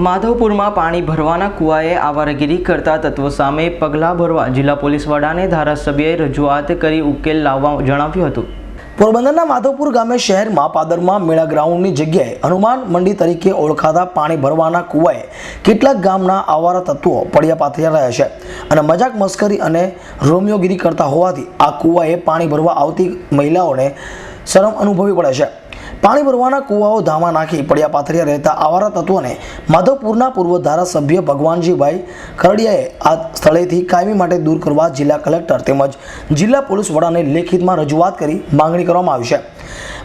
માધવપુરમાં પાણી ભરવાના કૂવાએ આવારાગીરી કરતા તત્વો સામે પગલાં ભરવા જિલ્લા પોલીસ વડાને ધારાસભ્યએ રજૂઆત કરી ઉકેલ લાવવા જણાવ્યું હતું। પોરબંદરના માધવપુર ગામે શહેરમાં પાદરમાં મેળા ગ્રાઉન્ડની જગ્યાએ હનુમાન મંડી તરીકે ઓળખાતા પાણી ભરવાના કૂવાએ કેટલાક ગામના આવારા તત્વો પડ્યા પાથર્યા રહ્યા છે અને મજાક મસ્કરી અને રોમિયોગીરી કરતા હોવાથી આ કૂવાએ પાણી ભરવા આવતી મહિલાઓને શરમ અનુભવવી પડે છે। પાણી ભરવાના કૂવાઓ ધામા નાખી પડ્યા પાથર્યા રહેતા આવારા તત્વોને માધવપુરના પૂર્વ ધારાસભ્ય ભગવાનજીભાઈ ખરડિયાએ આ સ્થળેથી કાયમી માટે દૂર કરવા જિલ્લા કલેક્ટર તેમજ જિલ્લા પોલીસ વડાને લેખિતમાં રજૂઆત કરી માંગણી કરવામાં આવી છે।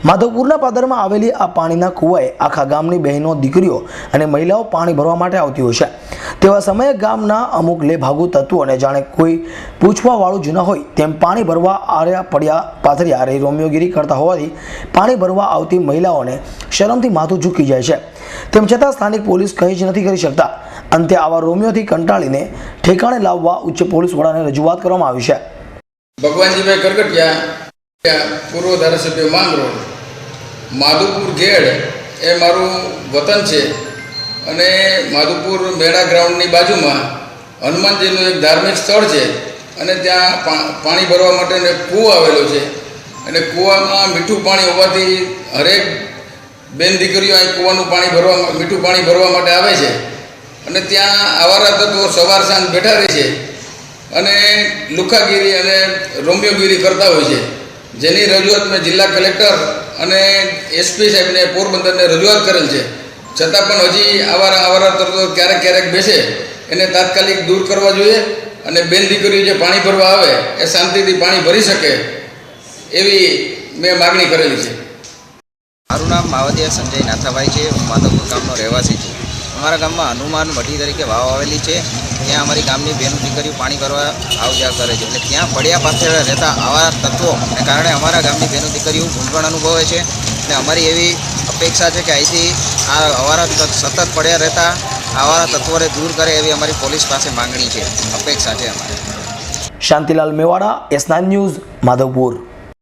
માધવપુરના પાદરમાં આવેલી આ પાણીના કૂવાએ આખા ગામની બહેનો, દીકરીઓ અને મહિલાઓ પાણી ભરવા માટે આવતી હોય છે। તેવા સમયે ગામના અમુક લેભાગુ તત્વોને જાણે કોઈ પૂછવાવાળું જ ન હોય તેમ પાણી ભરવા આર્યા પડ્યા પાથર્યા રે રોમિયોગીરી કરતા હોવાથી પાણી ભરવા આવતી મહિલાઓને શરમથી માથું ઝૂકી જાય છે। તેમ છતાં સ્થાનિક પોલીસ કંઈ જ નથી કરી શકતા। અંતે આવા રોમિયોથી કંટાળીને ઠેકાણે લાવવા ઉચ્ચ પોલીસ વડાને રજૂઆત કરવામાં આવી છે। ભગવાનજીભાઈ કરગટિયા, પૂર્વ ધારાસભ્ય માંગરોળ, માધવપુર ગેડ એ મારું વતન છે અને માધવપુર મેળા ગ્રાઉન્ડની બાજુમાં હનુમાનજીનું એક ધાર્મિક સ્થળ છે અને ત્યાં પાણી ભરવા માટેનો એક કૂવો આવેલો છે અને કૂવામાં મીઠું પાણી હોવાથી હરેક બેન દીકરીઓ અહીં કૂવાનું પાણી ભરવા મીઠું પાણી ભરવા માટે આવે છે અને ત્યાં આવારા તત્વો સવાર સાંજ બેઠા રહે છે અને લુખાગીરી અને રોમિયોગીરી કરતા હોય છે, જેની રજૂઆત મેં જિલ્લા કલેક્ટર અને એસપી સાહેબને પોરબંદરને રજૂઆત કરેલ છે। છતાં પણ હજી આવારા તત્વો ક્યારેક બેસે એને તાત્કાલિક દૂર કરવા જોઈએ અને બેન દીકરીઓ જે પાણી ભરવા આવે એ શાંતિથી પાણી ભરી શકે એવી મેં માગણી કરેલી છે। મારું નામ માવદિયા સંજય નાથાભાઈ છે। હું માધવપુર ગામનો રહેવાસી છું। અમારા ગામમાં હનુમાન મઢી તરીકે વાવ આવેલી છે। ત્યાં અમારી ગામની બહેનો દીકરીઓ પાણી ભરવા આવ જા કરે છે એટલે ત્યાં પડ્યા પાથરેલા રહેતા આવા તત્વોને કારણે અમારા ગામની બહેનો દીકરીઓ મૂંઝવણ અનુભવે છે અને અમારી એવી અપેક્ષા છે કે અહીંથી આ અવારા સતત પડ્યા રહેતા આવારા તત્વોને દૂર કરે એવી અમારી પોલીસ પાસે માંગણી છે, અપેક્ષા છે અમારી। Shantilal Mewada, S9 news, Madhavpur.